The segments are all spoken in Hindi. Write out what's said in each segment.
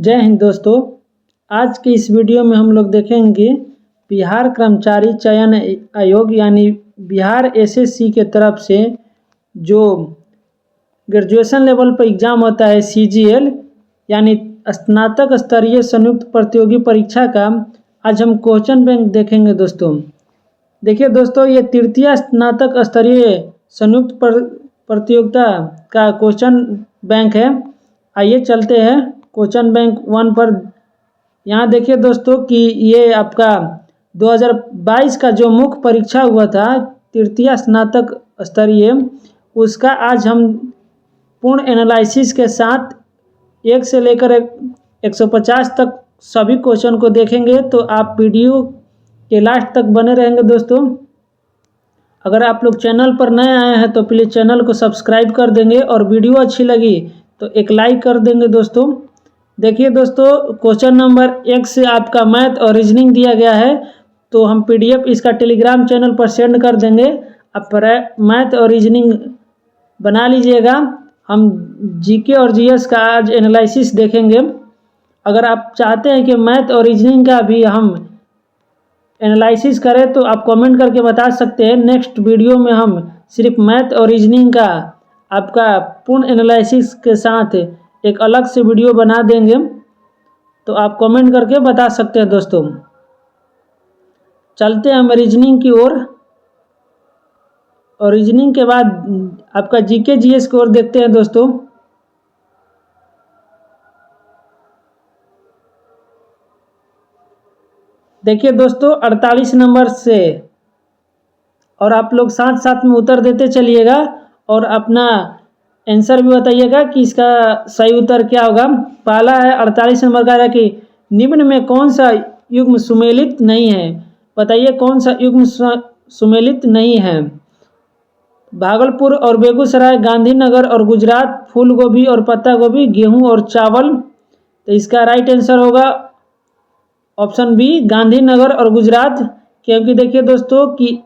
जय हिंद दोस्तों। आज के इस वीडियो में हम लोग देखेंगे बिहार कर्मचारी चयन आयोग यानी बिहार एसएससी के तरफ से जो ग्रेजुएशन लेवल पर एग्ज़ाम होता है सीजीएल यानी स्नातक स्तरीय संयुक्त प्रतियोगी परीक्षा का आज हम क्वेश्चन बैंक देखेंगे दोस्तों। देखिए दोस्तों, ये तृतीय स्नातक स्तरीय संयुक्त प्रतियोगिता का क्वेश्चन बैंक है। आइए चलते हैं क्वेश्चन बैंक 1 पर। यहाँ देखिए दोस्तों कि ये आपका 2022 का जो मुख्य परीक्षा हुआ था तृतीय स्नातक स्तरीय, उसका आज हम पूर्ण एनालिसिस के साथ 1 से लेकर 150 तक सभी क्वेश्चन को देखेंगे। तो आप वीडियो के लास्ट तक बने रहेंगे दोस्तों। अगर आप लोग चैनल पर नए आए हैं तो प्लीज़ चैनल को सब्सक्राइब कर देंगे और वीडियो अच्छी लगी तो एक लाइक कर देंगे दोस्तों। देखिए दोस्तों, क्वेश्चन नंबर 1 से आपका मैथ और रीजनिंग दिया गया है, तो हम पीडीएफ इसका टेलीग्राम चैनल पर सेंड कर देंगे। आप मैथ और रीजनिंग बना लीजिएगा। हम जीके और जीएस का आज एनालिसिस देखेंगे। अगर आप चाहते हैं कि मैथ और रीजनिंग का भी हम एनालिसिस करें तो आप कमेंट करके बता सकते हैं। नेक्स्ट वीडियो में हम सिर्फ मैथ और रीजनिंग का आपका पूर्ण एनालिसिस के साथ एक अलग से वीडियो बना देंगे, तो आप कमेंट करके बता सकते हैं दोस्तों। चलते हैं हम रीजनिंग की ओर, और रीजनिंग के बाद आपका जीके जीएस की ओर देखते हैं दोस्तों। देखिए दोस्तों 48 नंबर से, और आप लोग साथ साथ में उत्तर देते चलिएगा और अपना आंसर भी बताइएगा कि इसका सही उत्तर क्या होगा। पहला है 48 नंबर का है कि निम्न में कौन सा युग्म सुमेलित नहीं है। बताइए कौन सा युग्म सुमेलित नहीं है। भागलपुर और बेगूसराय, गांधीनगर और गुजरात, फूल गोभी और पत्ता गोभी, गेहूं और चावल। तो इसका राइट आंसर होगा ऑप्शन बी, गांधीनगर और गुजरात। क्योंकि देखिए दोस्तों कि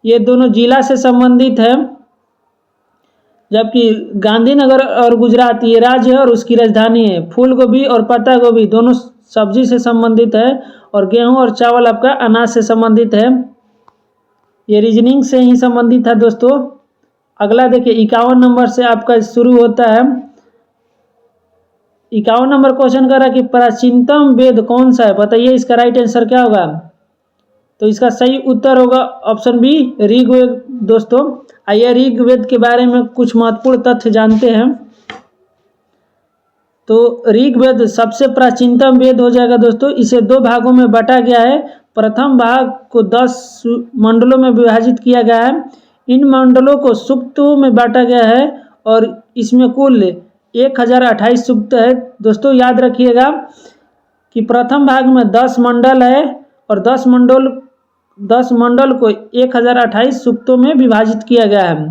ये दोनों जिला से संबंधित है, जबकि गांधीनगर और गुजरात ये राज्य है और उसकी राजधानी है। फूल गोभी और पत्ता गोभी दोनों सब्जी से संबंधित है, और गेहूं और चावल आपका अनाज से संबंधित है। ये रीजनिंग से ही संबंधित है दोस्तों। अगला देखिए 51 नंबर से आपका शुरू होता है। 51 नंबर क्वेश्चन कर रहा है कि प्राचीनतम वेद कौन सा है। बताइए इसका राइट आंसर क्या होगा। तो इसका सही उत्तर होगा ऑप्शन बी, ऋग्वेद दोस्तों। आइए ऋग्वेद के बारे में कुछ महत्वपूर्ण तथ्य जानते हैं। तो ऋग्वेद सबसे प्राचीनतम वेद हो जाएगा दोस्तों। इसे 2 भागों में बांटा गया है। प्रथम भाग को 10 मंडलों में विभाजित किया गया है। इन मंडलों को सूक्तों में बांटा गया है और इसमें कुल 1028 सूक्त है दोस्तों। याद रखिएगा कि प्रथम भाग में 10 मंडल है और 10 मंडल को 1028 सूक्तों में विभाजित किया गया है,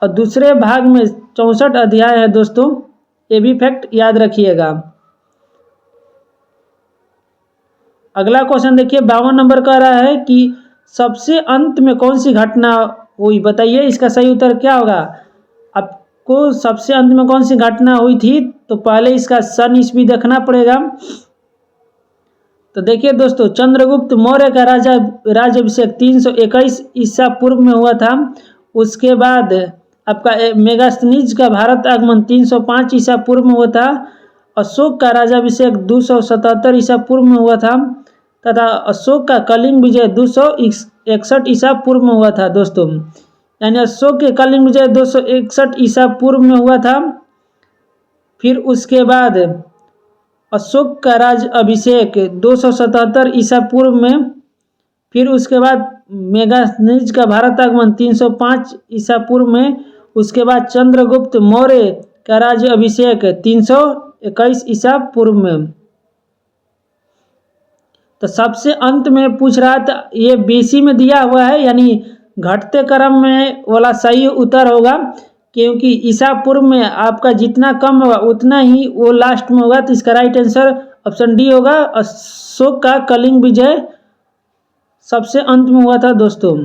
और दूसरे भाग में 64 अध्याय है दोस्तों। ये भी फैक्ट याद रखिएगा। अगला क्वेश्चन देखिए 52 नंबर का रहा है कि सबसे अंत में कौन सी घटना हुई। बताइए इसका सही उत्तर क्या होगा। आपको सबसे अंत में कौन सी घटना हुई थी, तो पहले इसका सन ईस्वी देखना पड़ेगा। तो देखिए दोस्तों, चंद्रगुप्त मौर्य का राज्याभिषेक 321 ईसा पूर्व में हुआ था। उसके बाद आपका मेगास्थनीज का भारत आगमन 305 ईसा पूर्व में हुआ था। अशोक का राज्याभिषेक 277 ईसा पूर्व में हुआ था, तथा अशोक का कलिंग विजय 261 ईसा पूर्व में हुआ था दोस्तों। यानी अशोक के कलिंग विजय 261 ईसा पूर्व में हुआ था। फिर उसके बाद अशोक का राज अभिषेक 277 ईसा पूर्व में। फिर उसके बाद मेगास्थनीज का भारत आगमन 305 ईसा पूर्व में। उसके बाद चंद्रगुप्त मौर्य का राज्य अभिषेक 321 ईसा पूर्व में। तो सबसे अंत में पूछ रहा था, ये बीसी में दिया हुआ है, यानी घटते क्रम में वाला सही उत्तर होगा, क्योंकि ईसा पूर्व में आपका जितना कम होगा उतना ही वो लास्ट में होगा। तो इसका राइट आंसर ऑप्शन डी होगा। अशोक का कलिंग विजय सबसे अंत में हुआ था दोस्तों।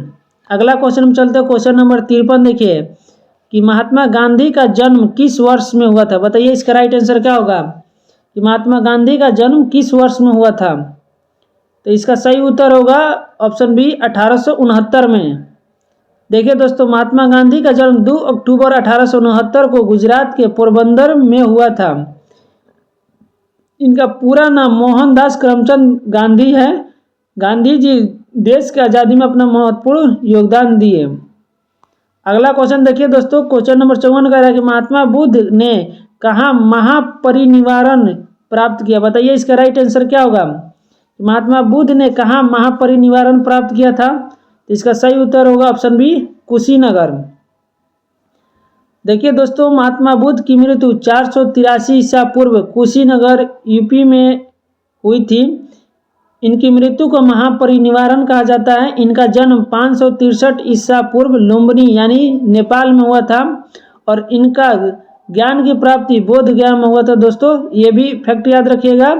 अगला क्वेश्चन में चलते हैं। क्वेश्चन नंबर 53 देखिए कि महात्मा गांधी का जन्म किस वर्ष में हुआ था। बताइए इसका राइट आंसर क्या होगा। कि महात्मा गांधी का जन्म किस वर्ष में हुआ था। तो इसका सही उत्तर होगा ऑप्शन बी 1869 में। देखिए दोस्तों, महात्मा गांधी का जन्म 2 अक्टूबर 1869 को गुजरात के पोरबंदर में हुआ था। इनका पूरा नाम मोहनदास करमचंद गांधी है। गांधी जी देश की आज़ादी में अपना महत्वपूर्ण योगदान दिए। अगला क्वेश्चन देखिए दोस्तों, क्वेश्चन नंबर 54 कह रहा है कि महात्मा बुद्ध ने कहाँ महापरिनिर्वाण प्राप्त किया। बताइए इसका राइट आंसर क्या होगा। महात्मा बुद्ध ने कहाँ महापरिनिर्वाण प्राप्त किया था। तो इसका सही उत्तर होगा ऑप्शन बी कुशीनगर। देखिए दोस्तों, महात्मा बुद्ध की मृत्यु 483 ईसा पूर्व कुशीनगर यूपी में हुई थी। इनकी मृत्यु को महापरिनिर्वाण कहा जाता है। इनका जन्म 563 ईसा पूर्व लुम्बिनी यानी नेपाल में हुआ था और इनका ज्ञान की प्राप्ति बोध ज्ञान में हुआ था। दोस्तों ये भी फैक्ट याद रखिएगा,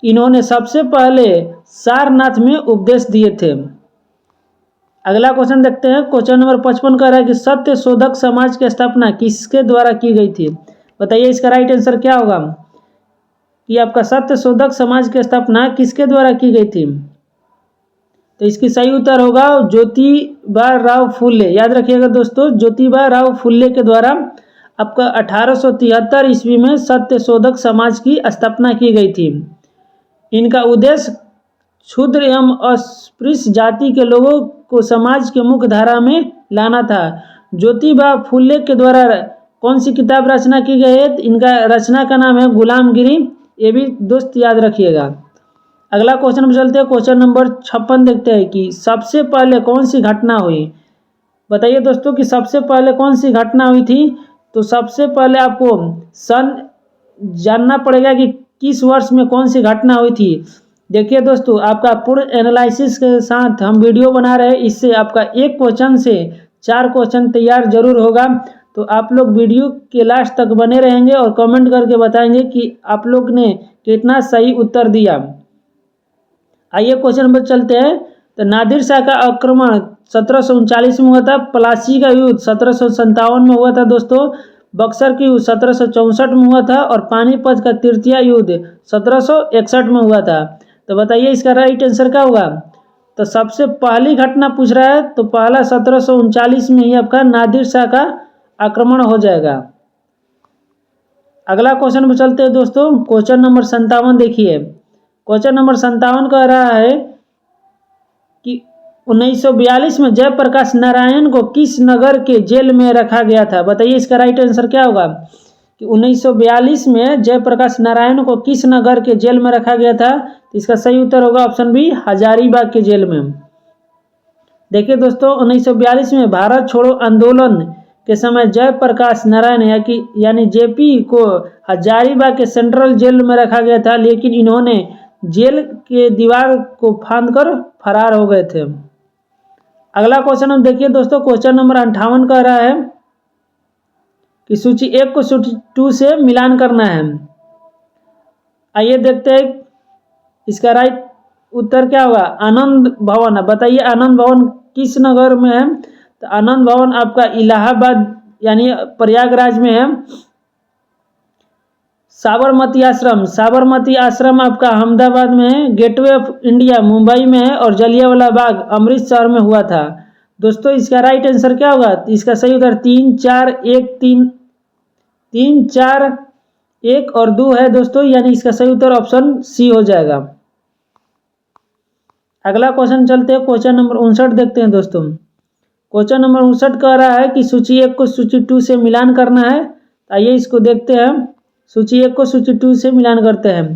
इन्होंने सबसे पहले सारनाथ में उपदेश दिए थे। अगला क्वेश्चन देखते हैं, क्वेश्चन नंबर 55 कह रहा है कि सत्य शोधक समाज की स्थापना किसके द्वारा की गई थी। बताइए इसका राइट आंसर क्या होगा कि आपका सत्य शोधक समाज की स्थापना किसके द्वारा की गई थी। तो इसकी सही उत्तर होगा ज्योतिबा राव फुले। याद रखिएगा दोस्तों, ज्योतिबा राव फुले के द्वारा आपका 1873 ईस्वी में सत्य शोधक समाज की स्थापना की गई थी। इनका उद्देश्य क्षुद्र एवं अस्पृश्य जाति के लोगों को समाज के मुख्य धारा में लाना था। ज्योतिबा फुले के द्वारा कौन सी किताब रचना की गई है। इनका रचना का नाम है गुलामगिरी। ये भी दोस्त याद रखिएगा। अगला क्वेश्चन में चलते हैं, क्वेश्चन नंबर 56 देखते हैं कि सबसे पहले कौन सी घटना हुई। बताइए दोस्तों कि सबसे पहले कौन सी घटना हुई थी। तो सबसे पहले आपको सन जानना पड़ेगा कि किस वर्ष में कौन सी घटना हुई थी। देखिए दोस्तों, आपका पूर्ण एनालिसिस के साथ हम वीडियो बना रहे हैं, इससे आपका एक क्वेश्चन से 4 क्वेश्चन तैयार जरूर होगा। तो आप लोग वीडियो के लास्ट तक बने रहेंगे और कमेंट करके बताएंगे कि आप लोग ने कितना सही उत्तर दिया। आइए क्वेश्चन नंबर चलते हैं। तो नादिर शाह का आक्रमण 1739 में हुआ था। प्लासी का युद्ध 1757 में हुआ था दोस्तों। बक्सर की युद्ध 1764 में हुआ था और पानीपत का तृतीय युद्ध 1761 में हुआ था। तो बताइए इसका राइट आंसर क्या होगा। तो सबसे पहली घटना पूछ रहा है, तो पहला 1739 में ही आपका नादिर शाह का आक्रमण हो जाएगा। अगला क्वेश्चन पर चलते हैं दोस्तों, क्वेश्चन नंबर 57 देखिए। क्वेश्चन नंबर 57 कह रहा है कि 1942 में जयप्रकाश नारायण को किस नगर के जेल में रखा गया था। बताइए इसका राइट आंसर क्या होगा कि 1942 में जयप्रकाश नारायण को किस नगर के जेल में रखा गया था। तो इसका सही उत्तर होगा ऑप्शन बी हजारीबाग के जेल में। देखिए दोस्तों, 1942 में भारत छोड़ो आंदोलन के समय जयप्रकाश नारायण यानी जेपी को हजारीबाग के सेंट्रल जेल में रखा गया था, लेकिन इन्होंने जेल के दीवार को फांदकर फरार हो गए थे। अगला क्वेश्चन हम देखिए दोस्तों, क्वेश्चन नंबर 58 कह रहा है कि सूची 1 को सूची 2 से मिलान करना है। आइए देखते हैं इसका राइट उत्तर क्या होगा। आनंद भवन। बताइए आनंद भवन किस नगर में है। तो आनंद भवन आपका इलाहाबाद यानी प्रयागराज में है। साबरमती आश्रम आपका अहमदाबाद में है। गेटवे ऑफ इंडिया मुंबई में है और जलियांवाला बाग अमृतसर में हुआ था। दोस्तों इसका राइट आंसर क्या होगा। इसका सही उत्तर 3, 4, 1 और 2 है दोस्तों, यानी इसका सही उत्तर ऑप्शन सी हो जाएगा। अगला क्वेश्चन चलते हैं, क्वेश्चन नंबर 59 देखते हैं दोस्तों। क्वेश्चन नंबर 59 कह रहा है कि सूची 1 को सूची 2 से मिलान करना है। आइए इसको देखते हैं। सूची 1 को सूची 2 से मिलान करते हैं।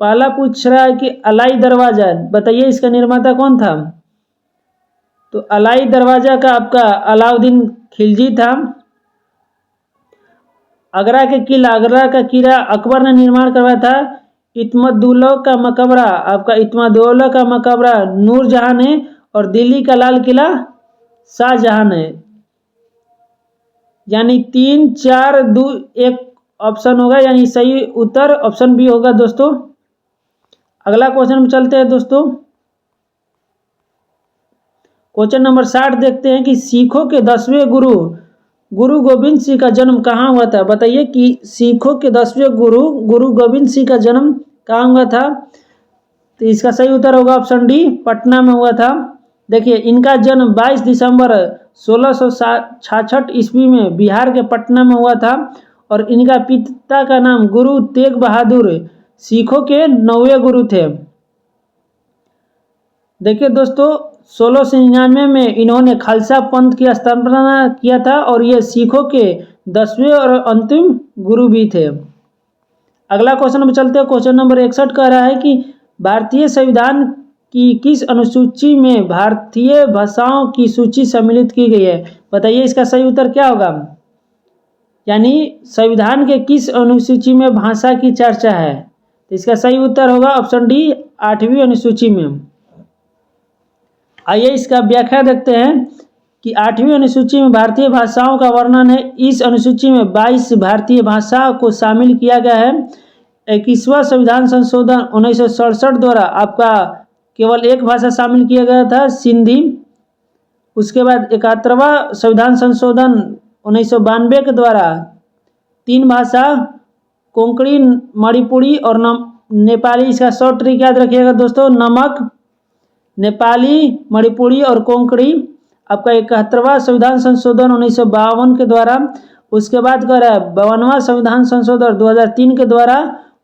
पहला पूछ रहा है कि अलाई दरवाजा। बताइए इसका निर्माता कौन था। तो अलाई दरवाजा का आपका अलाउद्दीन खिलजी था। आगरा का किला अकबर ने निर्माण करवाया था। इत्मदुल्ला का मकबरा आपका इत्मदुल्ला का मकबरा नूरजहां ने और दिल्ली का लाल किला शाहजहां ने। यानी 3, 4, 2, 1 ऑप्शन होगा, यानी सही उत्तर ऑप्शन बी होगा दोस्तों। अगला क्वेश्चन में चलते हैं दोस्तों। क्वेश्चन नंबर 60 देखते हैं कि सिखों के 10वें गुरु गुरु गोविंद सिंह का जन्म कहाँ हुआ था? बताइए कि सिखों के 10वें गुरु गुरु गोविंद सिंह का जन्म कहाँ हुआ था? तो इसका सही उत्तर होगा ऑप्शन डी, पटना में हुआ था। देखिए, इनका जन्म 22 दिसंबर 1666 ईस्वी में बिहार के पटना में हुआ था और इनका पिता का नाम गुरु तेग बहादुर सिखों के 9वें गुरु थे। देखिए दोस्तों, 1699 में इन्होंने खालसा पंथ की स्थापना किया था और ये सिखों के 10वें और अंतिम गुरु भी थे। अगला क्वेश्चन में चलते हैं। क्वेश्चन नंबर 61 कह रहा है कि भारतीय संविधान की किस अनुसूची में भारतीय भाषाओं की सूची सम्मिलित की गई है? बताइए इसका सही उत्तर क्या होगा? यानी संविधान के किस अनुसूची में भाषा की चर्चा है? तो इसका सही उत्तर होगा ऑप्शन डी, 8वीं अनुसूची में। आइए इसका व्याख्या देखते हैं कि 8वीं अनुसूची में भारतीय भाषाओं का वर्णन है। इस अनुसूची में 22 भारतीय भाषाओं को शामिल किया गया है। 21वां संविधान संशोधन 1967 द्वारा आपका केवल एक भाषा शामिल किया गया था, सिंधी। उसके बाद 71वां संविधान संशोधन 1992 के द्वारा 3 भाषा, कोंकणी, मणिपुरी और नेपाली। इसका शॉर्ट ट्रिक याद रखिएगा दोस्तों, नमक, नेपाली, मणिपुरी और कोंकणी। आपका 71वां संविधान संशोधन 1952 के द्वारा। उसके बाद कह रहा है 52वां संविधान संशोधन 2003 के द्वारा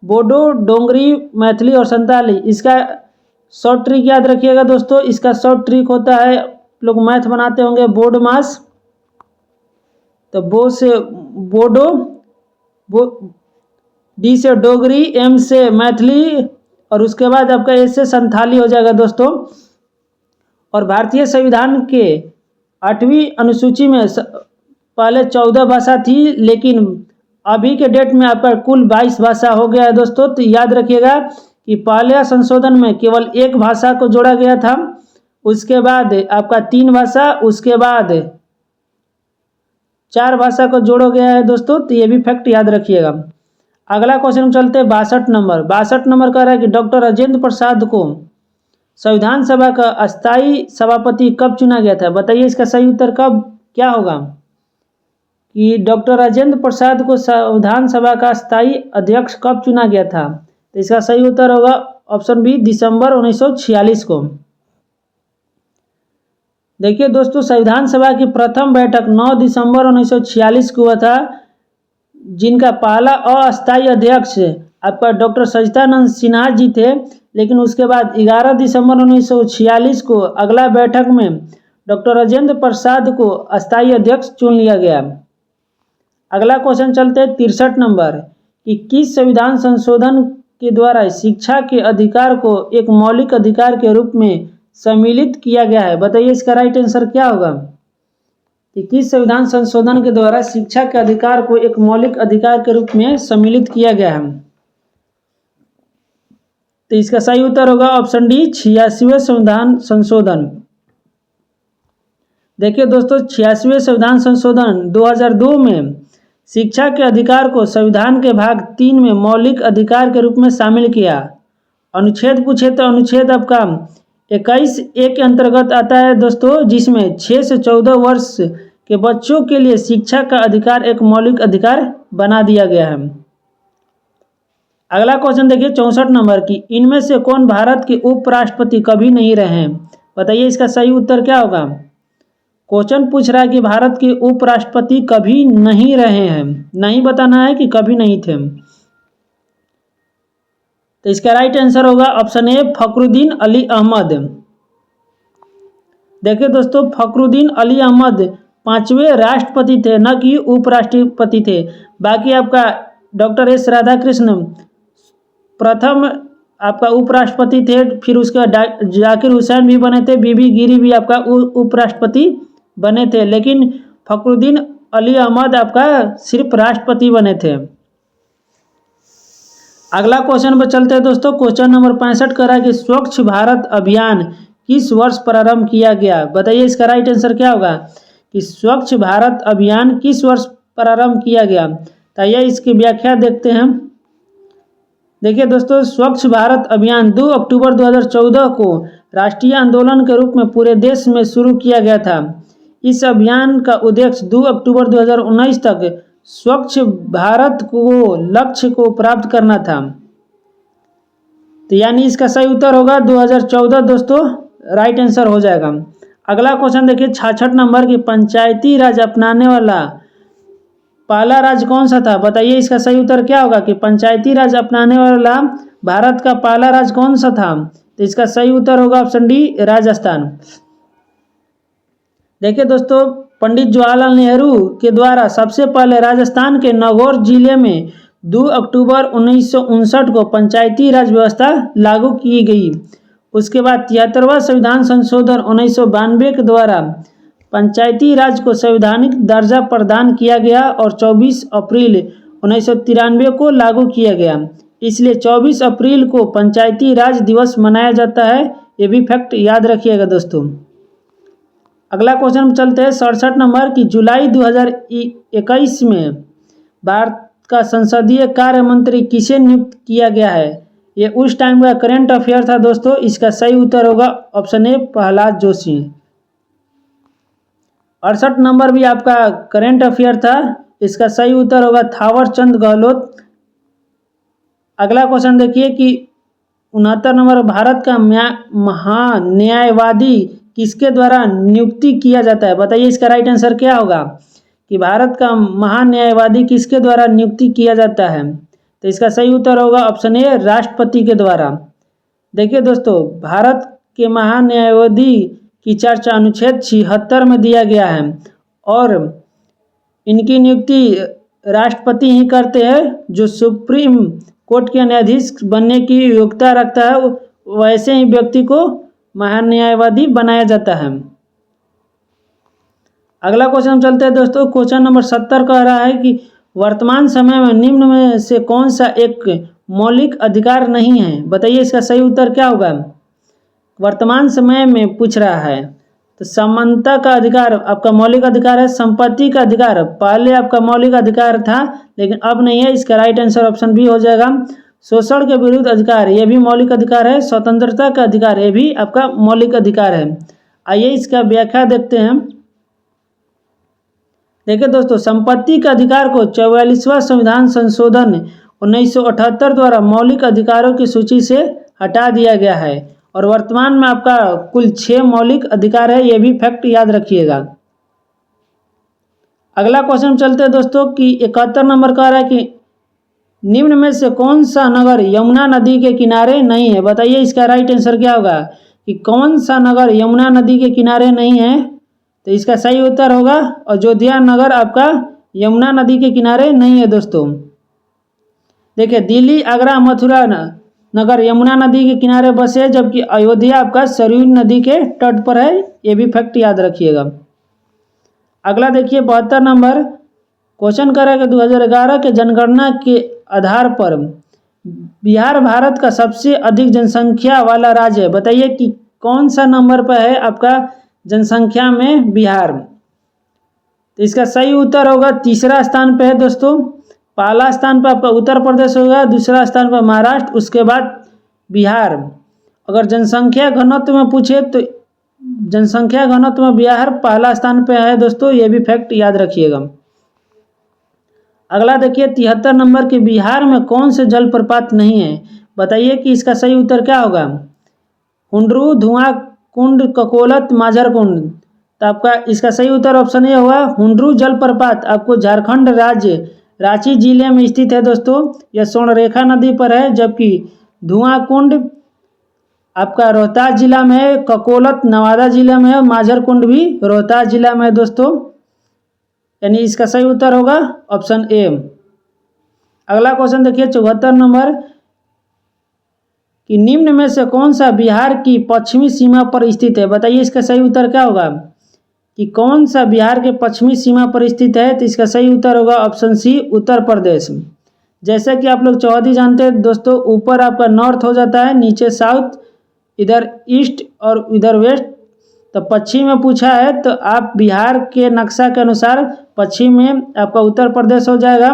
बोडो, डोंगरी, मैथिली और संताली। इसका शॉर्ट ट्रिक याद रखिएगा दोस्तों, इसका शॉर्ट ट्रिक होता है, लोग मैथ बनाते होंगे, बोर्ड मास। तो बो से बोडो, डी से डोगरी, एम से मैथिली और उसके बाद आपका ए से संथाली हो जाएगा दोस्तों। और भारतीय संविधान के 8वीं अनुसूची में पहले 14 भाषा थी, लेकिन अभी के डेट में आपका कुल 22 भाषा हो गया है दोस्तों। तो याद रखिएगा कि पहले संशोधन में केवल एक भाषा को जोड़ा गया था, उसके बाद आपका 3 भाषा, उसके बाद 4 भाषा को जोड़ा गया है दोस्तों। तो ये भी फैक्ट याद रखिएगा। अगला क्वेश्चन चलते हैं 62 नंबर। 62 नंबर कह रहा है कि डॉक्टर राजेंद्र प्रसाद को संविधान सभा का अस्थायी सभापति कब चुना गया था? बताइए इसका सही उत्तर कब क्या होगा? कि डॉक्टर राजेंद्र प्रसाद को संविधान सभा का स्थायी अध्यक्ष कब चुना गया था? तो इसका सही उत्तर होगा ऑप्शन बी, दिसंबर 1946 को। देखिए दोस्तों, संविधान सभा की प्रथम बैठक 9 दिसंबर 1946 को हुआ था, जिनका पहला अस्थायी अध्यक्ष आपका डॉक्टर सच्चिदानंद सिन्हा जी थे। लेकिन उसके बाद 11 दिसंबर 1946 को अगला बैठक में डॉक्टर राजेंद्र प्रसाद को अस्थायी अध्यक्ष चुन लिया गया। अगला क्वेश्चन चलते हैं 63 नंबर कि किस संविधान संशोधन के द्वारा शिक्षा के अधिकार को एक मौलिक अधिकार के रूप में सम्मिलित किया गया है? बताइए इसका राइट आंसर क्या होगा? कि किस संविधान संशोधन के द्वारा शिक्षा के अधिकार को एक मौलिक अधिकार के रूप में सम्मिलित किया गया है? तो इसका सही उत्तर होगा ऑप्शन डी, 86वें संविधान संशोधन। देखिए दोस्तों, 86वें संविधान संशोधन 2002 में शिक्षा के अधिकार को संविधान के भाग 3 में मौलिक अधिकार के रूप में शामिल किया। अनुच्छेद पूछे तो अनुच्छेद आपका 21A के अंतर्गत आता है दोस्तों, जिसमें 6 से 14 वर्ष के बच्चों के लिए शिक्षा का अधिकार एक मौलिक अधिकार बना दिया गया है। अगला क्वेश्चन देखिए 64 नंबर की इनमें से कौन भारत के उपराष्ट्रपति कभी नहीं रहे हैं? बताइए इसका सही उत्तर क्या होगा? क्वेश्चन पूछ रहा है कि भारत के उपराष्ट्रपति कभी नहीं रहे हैं, नहीं बताना है कि कभी नहीं थे। तो इसका राइट आंसर होगा ऑप्शन ए, फखरुद्दीन अली अहमद। देखिए दोस्तों, फखरुद्दीन अली अहमद 5वें राष्ट्रपति थे, न कि उपराष्ट्रपति थे। बाकी आपका डॉक्टर एस राधाकृष्ण प्रथम आपका उपराष्ट्रपति थे, फिर उसके बाद जाकिर हुसैन भी बने थे, बीबी गिरी भी आपका उपराष्ट्रपति बने थे, लेकिन फखरुद्दीन अली अहमद आपका सिर्फ राष्ट्रपति बने थे। अगला क्वेश्चन पर चलते हैं दोस्तों। क्वेश्चन नंबर 65 कर रहा है कि स्वच्छ भारत अभियान किस वर्ष प्रारंभ किया गया? बताइए इसका राइट आंसर क्या होगा? कि स्वच्छ भारत अभियान किस वर्ष प्रारंभ किया गया? तो आइए इसकी व्याख्या देखते हैं। देखिए दोस्तों, स्वच्छ भारत अभियान 2 अक्टूबर 2014 को राष्ट्रीय आंदोलन के रूप में पूरे देश में शुरू किया गया था। इस अभियान का उद्देश्य 2 अक्टूबर 2019 तक स्वच्छ भारत को लक्ष्य को प्राप्त करना था। तो यानी इसका सही उत्तर होगा 2014 दोस्तों, राइट आंसर हो जाएगा। अगला क्वेश्चन देखिए 66 नंबर की, पंचायती राज अपनाने वाला पहला राज्य कौन सा था? बताइए इसका सही उत्तर क्या होगा कि पंचायती राज अपनाने वाला भारत का पहला राज्य कौन सा था? तो इसका सही उत्तर होगा ऑप्शन डी, राजस्थान। देखिए दोस्तों, पंडित जवाहरलाल नेहरू के द्वारा सबसे पहले राजस्थान के नागौर जिले में 2 अक्टूबर 1959 को पंचायती राज व्यवस्था लागू की गई। उसके बाद 73वां संविधान संशोधन 1992 के द्वारा पंचायती राज को संवैधानिक दर्जा प्रदान किया गया और 24 अप्रैल 1993 को लागू किया गया। इसलिए 24 अप्रैल को पंचायती राज दिवस मनाया जाता है। ये भी फैक्ट याद रखिएगा दोस्तों। अगला क्वेश्चन में चलते हैं 67 नंबर की, जुलाई 2021 में भारत का संसदीय कार्य मंत्री किसे नियुक्त किया गया है? ये उस टाइम का करंट अफेयर था दोस्तों। इसका सही उत्तर होगा option A, Prahlad Joshi. 68 number भी आपका करंट अफेयर था। इसका सही उत्तर होगा थावर चंद गहलोत। अगला क्वेश्चन देखिए कि 69 नंबर, भारत का महान्यायवादी किसके द्वारा नियुक्ति किया जाता है? बताइए इसका राइट आंसर क्या होगा कि भारत का महान्यायवादी किसके द्वारा नियुक्ति किया जाता है? तो इसका सही उत्तर होगा ऑप्शन ए, राष्ट्रपति के द्वारा। देखिए दोस्तों, भारत के महान्यायवादी की चर्चा अनुच्छेद 76 में दिया गया है और इनकी नियुक्ति राष्ट्रपति ही करते हैं। जो सुप्रीम कोर्ट के न्यायाधीश बनने की योग्यता रखता है वैसे ही व्यक्ति को महान्यायवादी बनाया जाता है। अगला क्वेश्चन चलते हैं दोस्तों। क्वेश्चन नंबर 70 कह रहा है कि वर्तमान समय में निम्न में से कौन सा एक मौलिक अधिकार नहीं है? बताइए इसका सही उत्तर क्या होगा। वर्तमान समय में पूछ रहा है तो समानता का अधिकार आपका मौलिक अधिकार है। संपत्ति का अधिकार पहले आपका मौलिक अधिकार था लेकिन अब नहीं है। इसका राइट आंसर ऑप्शन बी हो जाएगा। शोषण के विरुद्ध अधिकार ये भी मौलिक अधिकार है। स्वतंत्रता का अधिकार ये भी आपका मौलिक अधिकार है। आइए इसका व्याख्या देखते हैं। देखिए दोस्तों, संपत्ति का अधिकार को 44वां संविधान संशोधन 1978 द्वारा मौलिक अधिकारों की सूची से हटा दिया गया है और वर्तमान में आपका कुल 6 मौलिक अधिकार है। ये भी फैक्ट याद रखिएगा। अगला क्वेश्चन चलते हैं दोस्तों कि 71 नंबर कह रहा है कि निम्न में से कौन सा नगर यमुना नदी के किनारे नहीं है? बताइए इसका राइट आंसर क्या होगा कि कौन सा नगर यमुना नदी के किनारे नहीं है? तो इसका सही उत्तर होगा अयोध्या नगर आपका यमुना नदी के किनारे नहीं है दोस्तों। देखिए, दिल्ली, आगरा, मथुरा नगर यमुना नदी के किनारे बसे जबकि अयोध्या आपका सरयू नदी के तट पर है। ये भी फैक्ट याद रखिएगा। अगला देखिए 72 नंबर क्वेश्चन कर रहा है कि 2011 के जनगणना के आधार पर बिहार भारत का सबसे अधिक जनसंख्या वाला राज्य है। बताइए कि कौन सा नंबर पर है आपका जनसंख्या में बिहार? तो इसका सही उत्तर होगा तीसरा स्थान पे है दोस्तों। पहला स्थान पर आपका उत्तर प्रदेश होगा, दूसरा स्थान पर महाराष्ट्र, उसके बाद बिहार। अगर जनसंख्या घनत्व में पूछे तो जनसंख्या घनत्व में बिहार पहला स्थान पे है दोस्तों। ये भी फैक्ट याद रखिएगा। अगला देखिए 73 नंबर के, बिहार में कौन से जलप्रपात नहीं है? बताइए कि इसका सही उत्तर क्या होगा। हुंडरू, धुआं कुंड, ककोलत, माझर कुंड। तो आपका इसका सही उत्तर ऑप्शन ए होगा हुंडरू जलप्रपात। आपको झारखंड राज्य रांची जिले में स्थित है दोस्तों। यह स्वर्णरेखा नदी पर है। जबकि धुआं कुंड आपका रोहतास जिला में है, ककोलत नवादा जिला में है, माझर कुंड भी रोहतास जिला में है दोस्तों। यानी इसका सही उत्तर होगा ऑप्शन ए। अगला क्वेश्चन देखिए 74 नंबर कि निम्न में से कौन सा बिहार की पश्चिमी सीमा पर स्थित है? बताइए इसका सही उत्तर क्या होगा कि कौन सा बिहार के पश्चिमी सीमा पर स्थित है? तो इसका सही उत्तर होगा ऑप्शन सी, उत्तर प्रदेश। जैसा कि आप लोग चौहदी जानते हैं दोस्तों, ऊपर आपका नॉर्थ हो जाता है, नीचे साउथ, इधर ईस्ट और इधर वेस्ट। तो पश्चिम में पूछा है तो आप बिहार के नक्शा के अनुसार पश्चिम में आपका उत्तर प्रदेश हो जाएगा,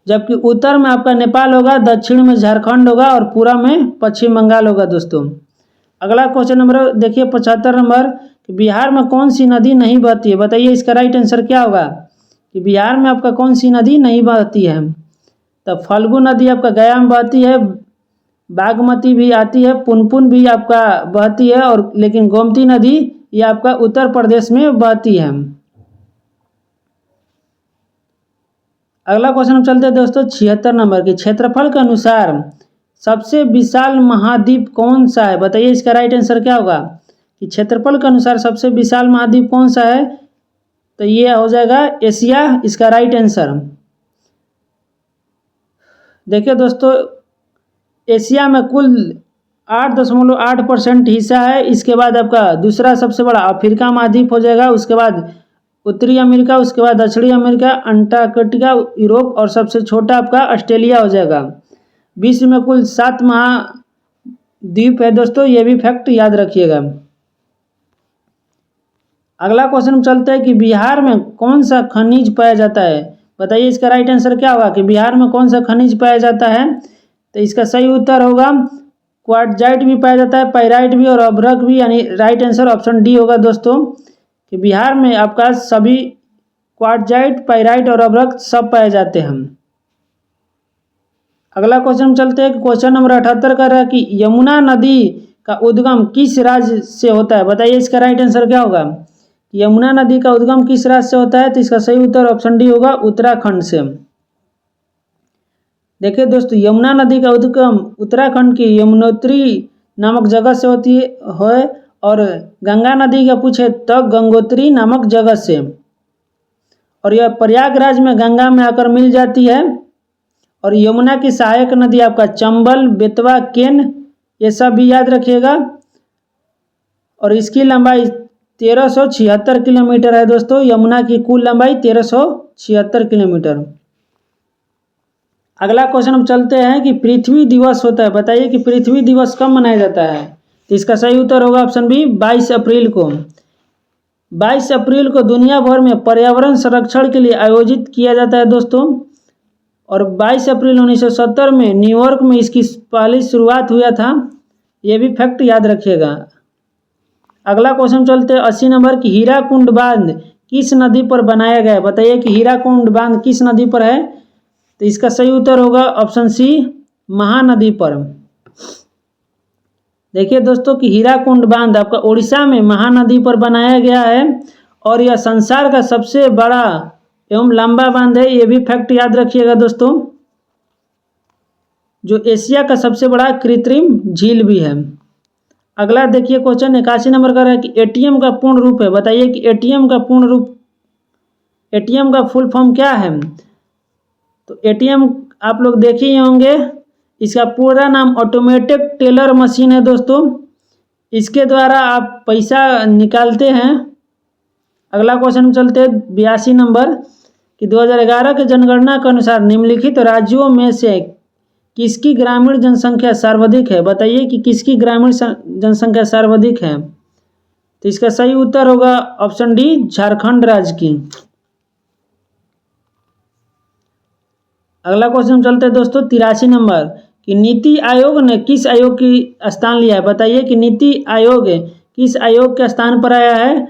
जबकि उत्तर में आपका नेपाल होगा, दक्षिण में झारखंड होगा और पूरा में पश्चिम बंगाल होगा दोस्तों। अगला क्वेश्चन नंबर देखिए 75 नंबर कि बिहार में कौन सी नदी नहीं बहती है, बताइए इसका राइट आंसर क्या होगा कि बिहार में आपका कौन सी नदी नहीं बहती है। तब फल्गु नदी आपका गया में बहती है, बागमती भी आती है, पुनपुन भी आपका बहती है, और लेकिन गोमती नदी ये आपका उत्तर प्रदेश में बहती है। अगला क्वेश्चन हम चलते हैं दोस्तों 76 नंबर की, क्षेत्रफल के अनुसार सबसे विशाल महाद्वीप कौन सा है, बताइए इसका राइट आंसर क्या होगा कि क्षेत्रफल के अनुसार सबसे विशाल महाद्वीप कौन सा है। तो ये हो जाएगा एशिया, इसका राइट आंसर। देखिए दोस्तों, एशिया में कुल 8.8% हिस्सा है। इसके बाद आपका दूसरा सबसे बड़ा अफ्रीका महाद्वीप हो जाएगा, उसके बाद उत्तरी अमेरिका, उसके बाद दक्षिणी अमेरिका, अंटार्कटिका, यूरोप, और सबसे छोटा आपका ऑस्ट्रेलिया हो जाएगा। विश्व में कुल 7 महाद्वीप है दोस्तों, ये भी फैक्ट याद रखिएगा। अगला क्वेश्चन हम चलते हैं कि बिहार में कौन सा खनिज पाया जाता है, बताइए इसका राइट आंसर क्या होगा कि बिहार में कौन सा खनिज पाया जाता है। तो इसका सही उत्तर होगा क्वार्टजाइट भी पाया जाता है, पाइराइट भी और अभ्रक भी, यानी राइट आंसर ऑप्शन डी होगा दोस्तों कि बिहार में आपका सभी क्वार्टजाइट, पाइराइट और अभ्रक सब पाए जाते हैं। अगला क्वेश्चन हम चलते हैं कि क्वेश्चन नंबर 78 कर रहा है कि यमुना नदी का उद्गम किस राज्य से होता है, बताइए इसका राइट आंसर क्या होगा। यमुना नदी का उद्गम किस राज्य से होता है, तो इसका सही उत्तर ऑप्शन डी होगा उत्तराखंड से। देखिए दोस्तों, यमुना नदी का उद्गम उत्तराखंड की यमुनोत्री नामक जगह से होती है, और गंगा नदी का पूछे तो गंगोत्री नामक जगह से, और यह प्रयागराज में गंगा में आकर मिल जाती है। और यमुना की सहायक नदी आपका चंबल, बेतवा, केन, ये सब भी याद रखिएगा। और इसकी लंबाई 1376 किलोमीटर है दोस्तों, यमुना की कुल लंबाई 1376 किलोमीटर। अगला क्वेश्चन हम चलते हैं कि पृथ्वी दिवस होता है, बताइए कि पृथ्वी दिवस कब मनाया जाता है। तो इसका सही उत्तर होगा ऑप्शन बी 22 अप्रैल को। 22 अप्रैल को दुनिया भर में पर्यावरण संरक्षण के लिए आयोजित किया जाता है दोस्तों, और 22 अप्रैल 1970 में न्यूयॉर्क में इसकी पहली शुरुआत हुआ था, ये भी फैक्ट याद रखिएगा। अगला क्वेश्चन चलते हैं 80 नंबर की, हीराकुंड बांध किस नदी पर बनाया गया है, बताइए कि हीराकुंड बांध किस नदी पर है। तो इसका सही उत्तर होगा ऑप्शन सी महानदी पर। देखिए दोस्तों कि हीराकुंड बांध आपका उड़ीसा में महानदी पर बनाया गया है, और यह संसार का सबसे बड़ा एवं लंबा बांध है, ये भी फैक्ट याद रखिएगा दोस्तों, जो एशिया का सबसे बड़ा कृत्रिम झील भी है। अगला देखिए क्वेश्चन 81 नंबर का है कि एटीएम का पूर्ण रूप है, बताइए कि एटीएम का पूर्ण रूप, एटीएम का फुल फॉर्म क्या है। तो एटीएम आप लोग देखे ही होंगे, इसका पूरा नाम ऑटोमेटिक टेलर मशीन है दोस्तों, इसके द्वारा आप पैसा निकालते हैं। अगला क्वेश्चन चलते हैं 82 नंबर कि 2011 के जनगणना के अनुसार निम्नलिखित राज्यों में से किसकी ग्रामीण जनसंख्या सर्वाधिक है, बताइए कि किसकी ग्रामीण जनसंख्या सर्वाधिक है। तो इसका सही उत्तर होगा ऑप्शन डी झारखंड राज्य की। अगला क्वेश्चन चलते हैं दोस्तों 83 नंबर कि नीति आयोग ने किस आयोग की स्थान लिया है, बताइए कि नीति आयोग किस आयोग के स्थान पर आया है।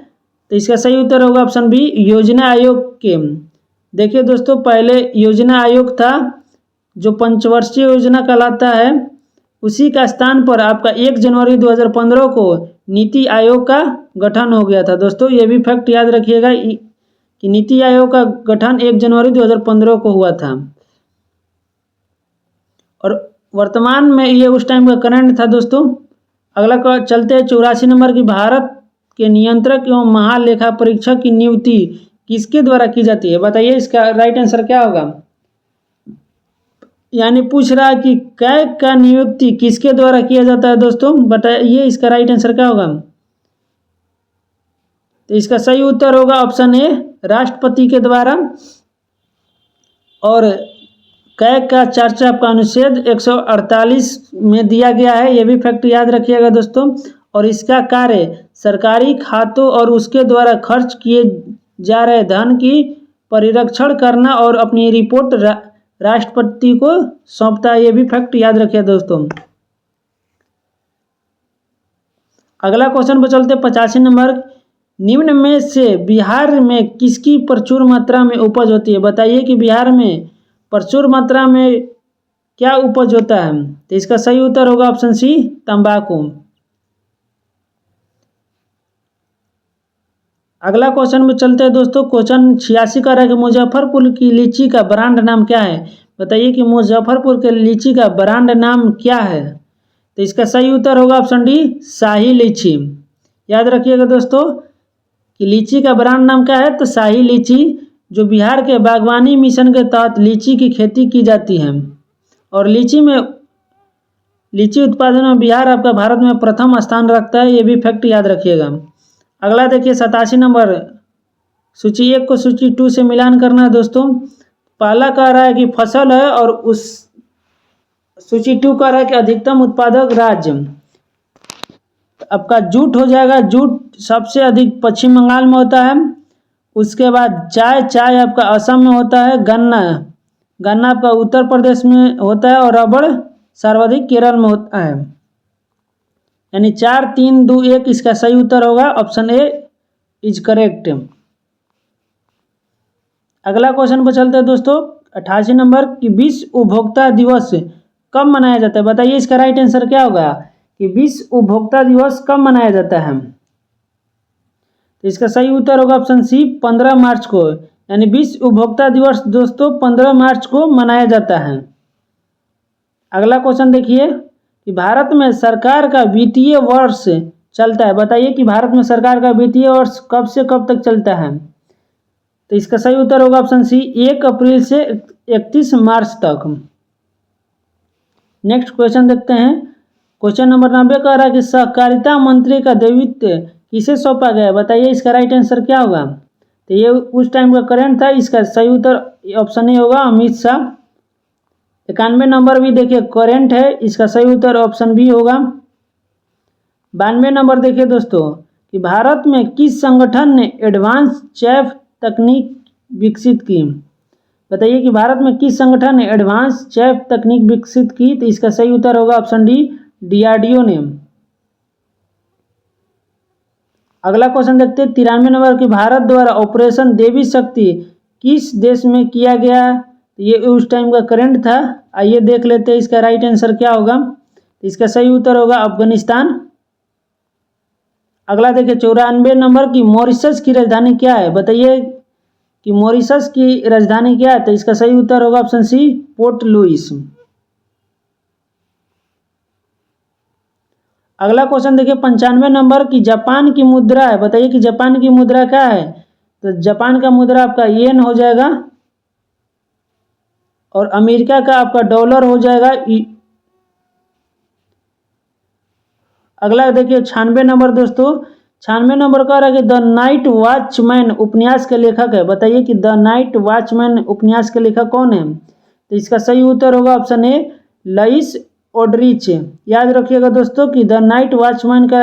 तो इसका सही उत्तर होगा ऑप्शन बी योजना आयोग के। देखिए दोस्तों, पहले योजना आयोग था जो पंचवर्षीय योजना कहलाता है, उसी का स्थान पर आपका 1 जनवरी 2015 को नीति आयोग का गठन हो गया था दोस्तों, ये भी फैक्ट याद रखिएगा कि नीति आयोग का गठन 1 जनवरी 2015 को हुआ था। और वर्तमान में ये उस टाइम का करंट था दोस्तों। अगला का चलते हैं 84 नंबर की, भारत के नियंत्रक एवं महालेखा परीक्षक की नियुक्ति किसके द्वारा की जाती है, बताइए इसका राइट आंसर क्या होगा। यानी पूछ रहा है कि कैग का नियुक्ति किसके द्वारा किया जाता है दोस्तों, बताइए इसका राइट आंसर क्या होगा। तो इसका सही उत्तर होगा ऑप्शन ए राष्ट्रपति के द्वारा। और कैग का चर्चा आपका अनुच्छेद 148 में दिया गया है, यह भी फैक्ट याद रखिएगा दोस्तों। और इसका कार्य सरकारी खातों और उसके द्वारा खर्च किए जा रहे धन की परिरक्षण करना और अपनी रिपोर्ट राष्ट्रपति को सौंपता है, ये भी फैक्ट याद रखिए दोस्तों। अगला क्वेश्चन पर चलते 85 नंबर निम्न में से बिहार में किसकी प्रचुर मात्रा में उपज होती है? बताइए कि बिहार में प्रचुर मात्रा में क्या उपज होता है? तो इसका सही उत्तर होगा ऑप्शन सी, तंबाकू। अगला क्वेश्चन में चलते हैं दोस्तों। क्वेश्चन 86 का रहा कि मुजफ्फरपुर की लीची का ब्रांड नाम क्या है? बताइए कि मुजफ्फरपुर के लीची का ब्रांड नाम क्या है? तो इसका सही उत्तर होगा ऑप्शन डी, शाही लीची। याद रखिएगा दोस्तों कि लीची का ब्रांड नाम क्या है, तो शाही लीची, जो बिहार के बागवानी मिशन के तहत लीची की खेती की जाती है। और लीची उत्पादन में बिहार आपका भारत में प्रथम स्थान रखता है, ये भी फैक्ट याद रखिएगा। अगला देखिए 87 नंबर, सूची 1 को सूची 2 से मिलान करना है दोस्तों। पहला कह रहा है कि फसल है और उस सूची 2 कह रहा है कि अधिकतम उत्पादक राज्य। आपका जूट हो जाएगा, जूट सबसे अधिक पश्चिम बंगाल में होता है। उसके बाद चाय आपका असम में होता है। गन्ना आपका उत्तर प्रदेश में होता है और रबड़ सर्वाधिक केरल में होता है। यानी 4, 3, 2, 1 इसका सही उत्तर होगा, ऑप्शन ए इज करेक्ट। अगला क्वेश्चन पर चलते हैं दोस्तों। 88 नंबर कि विश्व उपभोक्ता दिवस कब मनाया जाता है? बताइए इसका राइट आंसर क्या होगा कि विश्व उपभोक्ता दिवस कब मनाया जाता है? तो इसका सही उत्तर होगा ऑप्शन सी, 15 मार्च को। यानी विश्व उपभोक्ता दिवस दोस्तों 15 मार्च को मनाया जाता है। अगला क्वेश्चन देखिए कि भारत में सरकार का वित्तीय वर्ष चलता है। बताइए कि भारत में सरकार का वित्तीय वर्ष कब से कब तक चलता है? तो इसका सही उत्तर होगा ऑप्शन सी, 1 अप्रैल से 31 मार्च तक। नेक्स्ट क्वेश्चन देखते हैं। क्वेश्चन नंबर 90 कह रहा है कि सहकारिता मंत्री का दायित्व किसे सौंपा गया? बताइए इसका राइट आंसर क्या होगा? तो ये उस टाइम का करंट था, इसका सही उत्तर ऑप्शन ए होगा, अमित शाह। 91 नंबर भी देखिए करंट है, इसका सही उत्तर ऑप्शन बी होगा। 92 नंबर देखिए दोस्तों कि भारत में किस संगठन ने एडवांस चैफ तकनीक विकसित की? बताइए कि भारत में किस संगठन ने एडवांस चैफ तकनीक विकसित की? तो इसका सही उत्तर होगा ऑप्शन डी, डीआरडीओ ने। अगला क्वेश्चन देखते हैं 93 नंबर की भारत द्वारा ऑपरेशन देवी शक्ति किस देश में किया गया? ये उस टाइम का करंट था। आइए देख लेते हैं इसका राइट आंसर क्या होगा। इसका सही उत्तर होगा अफगानिस्तान। अगला देखिए 94 नंबर की मॉरिशस की राजधानी क्या है? बताइए कि मॉरिशस की राजधानी क्या है? तो इसका सही उत्तर होगा ऑप्शन सी, पोर्ट लुइस। अगला क्वेश्चन देखिए 95 नंबर की जापान की मुद्रा है। बताइए कि जापान की मुद्रा क्या है? तो जापान का मुद्रा आपका येन हो जाएगा और अमेरिका का आपका डॉलर हो जाएगा। अगला देखिए 96 नंबर दोस्तों, 96 नंबर का रहा कि द नाइट वॉचमैन उपन्यास के लेखक है। बताइए कि द नाइट वॉचमैन उपन्यास के लेखक कौन है? तो इसका सही उत्तर होगा ऑप्शन ए, लुइस ओड्रिच। याद रखिएगा दोस्तों कि द नाइट वॉचमैन का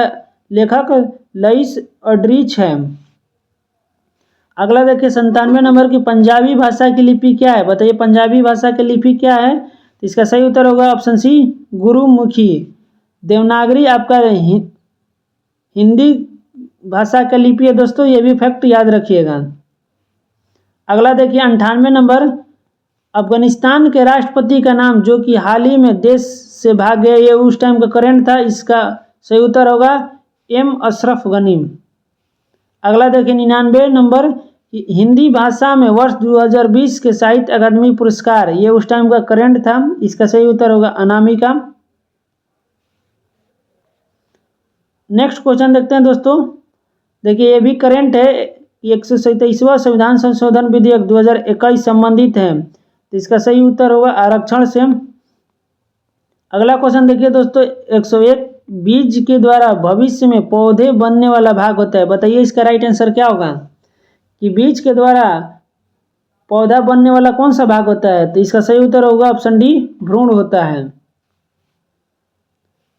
लेखक लुइस ओड्रिच है। अगला देखिए 97 नंबर की पंजाबी भाषा की लिपि क्या है? बताइए पंजाबी भाषा की लिपि क्या है? तो इसका सही उत्तर होगा ऑप्शन सी, गुरुमुखी। देवनागरी आपका हिंदी भाषा का लिपि है दोस्तों, ये भी फैक्ट याद रखिएगा। अगला देखिए 98 नंबर, अफगानिस्तान के राष्ट्रपति का नाम जो कि हाल ही में देश से भाग गए, ये उस टाइम का करंट था, इसका सही उत्तर होगा एम अशरफ गनी। अगला देखिए 99 नंबर, हिंदी भाषा में वर्ष 2020 के साहित्य अकादमी पुरस्कार, ये उस टाइम का करंट था, इसका सही उत्तर होगा अनामिका। नेक्स्ट क्वेश्चन देखते हैं दोस्तों। देखिए ये भी करंट है, 127वां संविधान संशोधन विधेयक 2021 संबंधित है, तो इसका सही उत्तर होगा आरक्षण से। अगला क्वेश्चन देखिए दोस्तों, 101 बीज के द्वारा भविष्य में पौधे बनने वाला भाग होता है। बताइए इसका राइट आंसर क्या होगा कि बीज के द्वारा पौधा बनने वाला कौन सा भाग होता है? तो इसका सही उत्तर होगा ऑप्शन डी, भ्रूण होता है।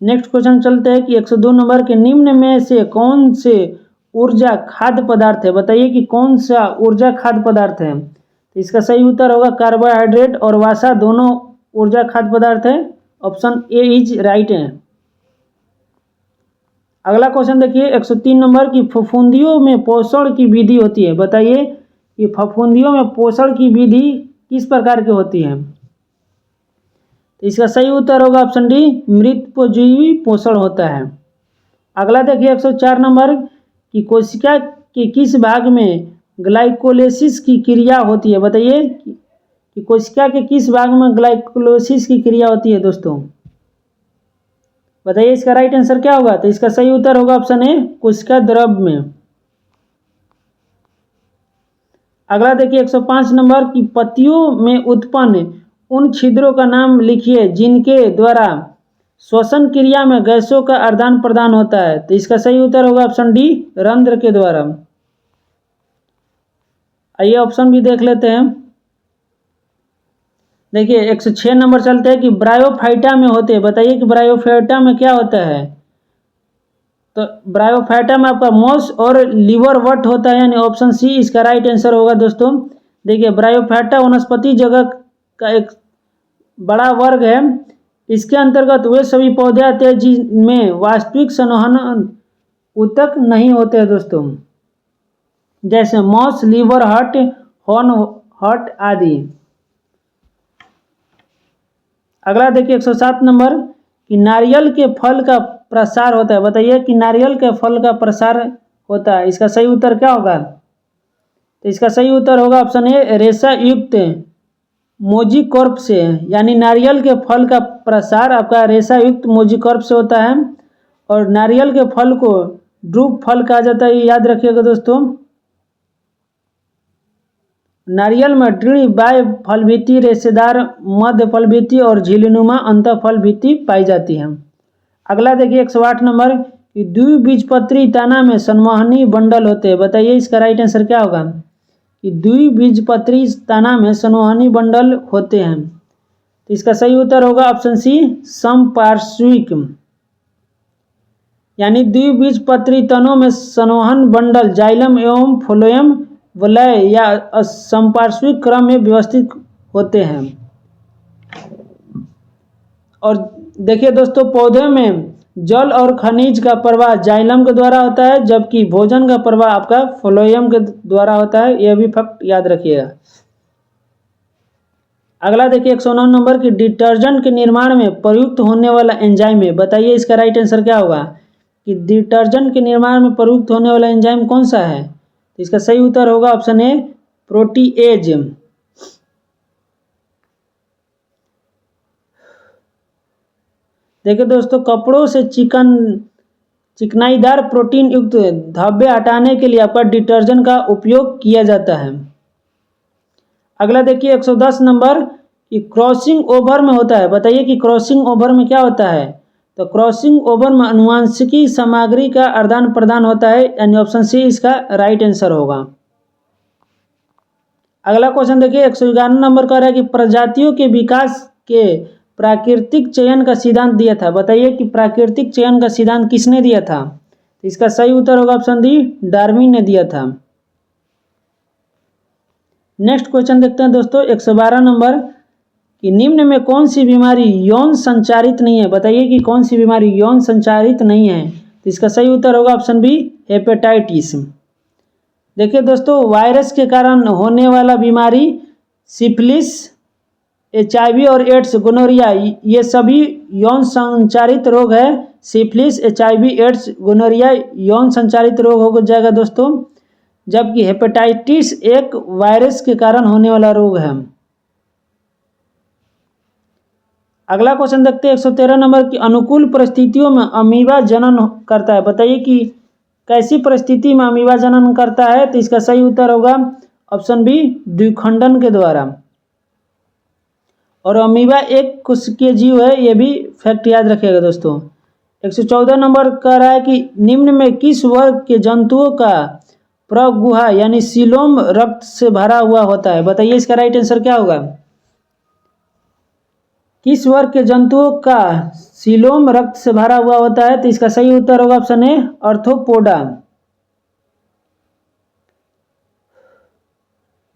नेक्स्ट क्वेश्चन चलते हैं कि 102 नंबर के निम्न में से कौन से ऊर्जा खाद्य पदार्थ है? बताइए कि कौन सा ऊर्जा खाद्य पदार्थ है? तो इसका सही उत्तर होगा कार्बोहाइड्रेट और वसा दोनों ऊर्जा खाद्य पदार्थ है, ऑप्शन ए इज राइट है। अगला क्वेश्चन देखिए 103 नंबर की फफूंदियों में पोषण की विधि होती है। बताइए कि फफूंदियों में पोषण की विधि किस प्रकार की होती है। तो इसका सही उत्तर होगा ऑप्शन डी, मृतजीवी पोषण होता है। अगला देखिए 104 नंबर की कोशिका के किस भाग में ग्लाइकोलाइसिस की क्रिया होती है। बताइए कि कोशिका के किस भाग में ग्लाइकोलाइसिस की क्रिया होती है दोस्तों। बताइए इसका राइट आंसर क्या होगा। तो इसका सही उत्तर होगा ऑप्शन ए, कोशिका द्रव में। अगला देखिए 105 नंबर की पत्तियों में उत्पन्न उन छिद्रों का नाम लिखिए जिनके द्वारा श्वसन क्रिया में गैसों का आदान प्रदान होता है। तो इसका सही उत्तर होगा ऑप्शन डी, रंध्र के द्वारा। आइए ऑप्शन भी देख लेते हैं। देखिए 106 नंबर चलते हैं कि ब्रायोफाइटा में होते हैं। बताइए कि ब्रायोफाइटा में क्या होता है। तो ब्रायोफाइटा में आपका मॉस और लीवरवट होता है, यानी ऑप्शन सी इसका राइट आंसर होगा दोस्तों। देखिए ब्रायोफाइटा वनस्पति जगत का एक बड़ा वर्ग है। इसके अंतर्गत वे सभी पौधे आते हैं जिनमें वास्तविक संवहन ऊतक नहीं होते हैं दोस्तों, जैसे मॉस, लीवर हट, हॉर्न हट आदि। अगला देखिए 107 नंबर कि नारियल के फल का प्रसार होता है। बताइए कि नारियल के फल का प्रसार होता है, इसका सही उत्तर क्या होगा। तो इसका सही उत्तर होगा ऑप्शन ए, रेशा युक्त मोजीकॉर्प से, यानी नारियल के फल का प्रसार आपका रेशा युक्त मोजीकॉर्प से होता है। और नारियल के फल को ड्रूप फल कहा जाता है, याद रखिएगा दोस्तों। नारियल में दृढ़ बाह्य फल भित्ति, रेशेदार मध्य फल भित्ति और झिल्लीनुमा अंत फल भित्ति पाई जाती है। अगला देखिए 108 नंबर कि द्विबीजपत्री तना में संवहनी बंडल होते हैं। बताइए इसका राइट आंसर क्या होगा कि द्विबीजपत्री तना में संवहनी बंडल होते हैं। तो इसका सही उत्तर होगा ऑप्शन सी, समपार्श्विक, यानी द्विबीजपत्री तनों में संवहन बंडल जाइलम एवं फ्लोएम वलय या समपार्श्विक क्रम में व्यवस्थित होते हैं। और देखिए दोस्तों पौधे में जल और खनिज का प्रवाह जाइलम के द्वारा होता है, जबकि भोजन का प्रवाह आपका फ्लोएम के द्वारा होता है। यह भी फैक्ट याद रखिएगा। अगला देखिए 109 नंबर की डिटर्जेंट के निर्माण में प्रयुक्त होने वाला एंजाइम है। बताइए इसका राइट आंसर क्या होगा कि डिटर्जेंट के निर्माण में प्रयुक्त होने वाला एंजाइम कौन सा है। इसका सही उत्तर होगा ऑप्शन ए, प्रोटीएज। देखिए दोस्तों कपड़ों से चिकनाईदार प्रोटीन युक्त धब्बे हटाने के लिए आपका डिटर्जेंट का उपयोग किया जाता है। अगला देखिए 110 नंबर कि क्रॉसिंग ओवर में होता है। बताइए कि क्रॉसिंग ओवर में क्या होता है। तो क्रॉसिंग ओवर में अनुवांशिकी सामग्री का आदान प्रदान होता है, यानी ऑप्शन सी इसका राइट आंसर होगा। अगला क्वेश्चन देखिए 111 नंबर का रहा है कि प्रजातियों के विकास के प्राकृतिक चयन का सिद्धांत दिया था। बताइए कि प्राकृतिक चयन का सिद्धांत किसने दिया था। तो इसका सही उत्तर होगा ऑप्शन डी, डार्विन ने दिया था। नेक्स्ट क्वेश्चन देखते हैं दोस्तों 112 नंबर कि निम्न में कौन सी बीमारी यौन संचारित नहीं है। बताइए कि कौन सी बीमारी यौन संचारित नहीं है। तो इसका सही उत्तर होगा ऑप्शन बी, हेपेटाइटिस। देखिए दोस्तों वायरस के कारण होने वाला बीमारी सिफिलिस, HIV और एड्स, गोनोरिया, ये सभी यौन संचारित रोग है। सिफिलिस, HIV, एड्स, गोनोरिया यौन संचारित रोग हो जाएगा दोस्तों, जबकि हेपेटाइटिस एक वायरस के कारण होने वाला रोग है। अगला क्वेश्चन देखते हैं 113 नंबर की अनुकूल परिस्थितियों में अमीबा जनन करता है। बताइए कि कैसी परिस्थिति में अमीबा जनन करता है। तो इसका सही उत्तर होगा ऑप्शन बी, द्विखंडन के द्वारा। और अमीबा एक कोशिकीय जीव है, यह भी फैक्ट याद रखिएगा दोस्तों। 114 नंबर कह रहा है कि निम्न में किस वर्ग के जंतुओं का प्रगुहा यानी सीलोम रक्त से भरा हुआ होता है। बताइए इसका राइट आंसर क्या होगा। किस वर्ग के जंतुओं का सीलोम रक्त से भरा हुआ होता है। तो इसका सही उत्तर होगा ऑप्शन ए, आर्थ्रोपोडा।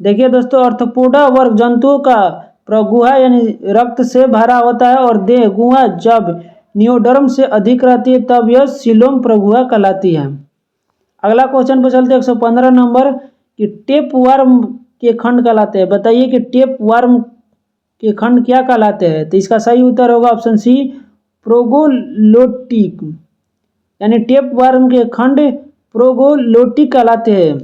देखिए दोस्तों आर्थ्रोपोडा वर्ग जंतुओं का प्रगुहा यानी रक्त से भरा होता है और देह गुहा जब नियोडर्म से अधिक रहती है तब यह सिलोम प्रगुआ कहलाती है। अगला क्वेश्चन पर चलते हैं 115 नंबर कि टेप वर्म के खंड कहलाते हैं। बताइए कि टेप वर्म के खंड क्या कहलाते हैं। तो इसका सही उत्तर होगा ऑप्शन सी प्रोगोलोटिक, यानी टेप वर्म के खंड प्रोगोलोटिक कहलाते हैं।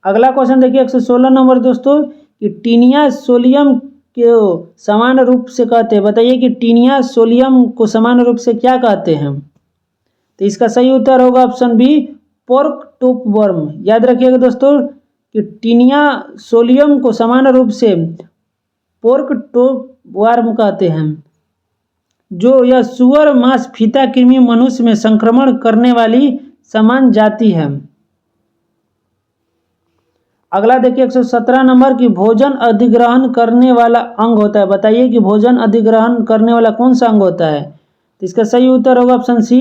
अगला क्वेश्चन देखिए 116 नंबर दोस्तों कि टीनिया सोलियम को सामान्य रूप से कहते हैं। बताइए कि टीनिया सोलियम को सामान्य रूप से क्या कहते हैं। तो इसका सही उत्तर होगा ऑप्शन बी पोर्क टोप वर्म। याद रखिएगा दोस्तों कि टीनिया सोलियम को सामान्य रूप से पोर्क टोप वर्म कहते हैं, जो यह सुअर मांस फीता कृमि मनुष्य में संक्रमण करने वाली समान जाति है। अगला देखिए 117 नंबर की भोजन अधिग्रहण करने वाला अंग होता है। बताइए कि भोजन अधिग्रहण करने वाला कौन सा अंग होता है। तो इसका सही उत्तर होगा ऑप्शन सी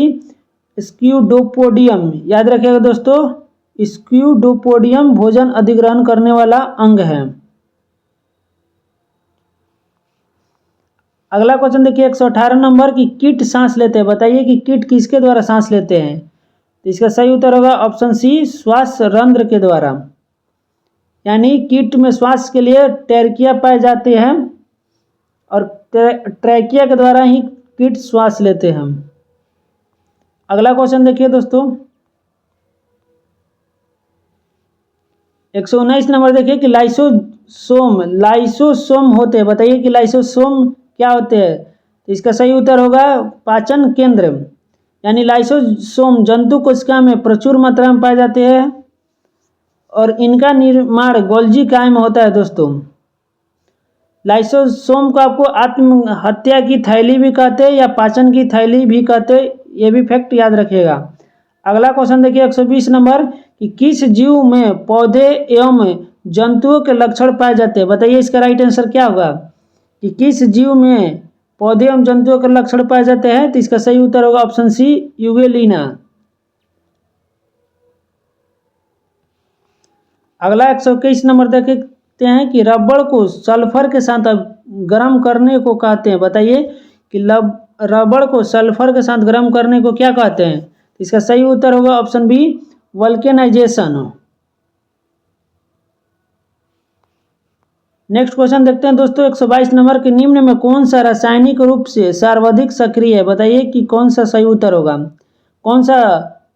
स्क्यूडोपोडियम। याद रखिएगा दोस्तों स्क्यूडोपोडियम भोजन अधिग्रहण करने वाला अंग है। अगला क्वेश्चन देखिए 118 नंबर की कीट सांस लेते हैं। बताइए कि कीट किसके द्वारा सांस लेते हैं। तो इसका सही उत्तर होगा ऑप्शन सी श्वास रंध्र के द्वारा, यानी कीट में श्वास के लिए ट्रैकिया पाए जाते हैं और ट्रैकिया के द्वारा ही कीट श्वास लेते हैं। अगला क्वेश्चन देखिए दोस्तों 119 नंबर देखिए कि लाइसोसोम होते हैं। बताइए कि लाइसोसोम क्या होते हैं। तो इसका सही उत्तर होगा पाचन केंद्र, यानी लाइसोसोम जंतु कोशिका में प्रचुर मात्रा में पाए जाते हैं और इनका निर्माण गोल्जी काय में होता है। दोस्तों लाइसोसोम को आपको आत्महत्या की थैली भी कहते हैं या पाचन की थैली भी कहते हैं, ये भी फैक्ट याद रखिएगा। अगला क्वेश्चन देखिए 120 नंबर कि किस जीव में पौधे एवं जंतुओं के लक्षण पाए जाते हैं। बताइए इसका राइट आंसर क्या होगा कि किस जीव में पौधे एवं जंतुओं के लक्षण पाए जाते हैं। तो इसका सही उत्तर होगा ऑप्शन सी यूगेलिना। अगला 121 नंबर देखते हैं कि रबड़ को सल्फर के साथ गर्म करने को कहते हैं। बताइए कि रबड़ को सल्फर के साथ गर्म करने को क्या कहते हैं। इसका सही उत्तर होगा option B vulcanization. Next question देखते हैं दोस्तों 122 नंबर के निम्न में कौन सा रासायनिक रूप से सर्वाधिक सक्रिय है। बताइए कि कौन सा सही उत्तर होगा, कौन सा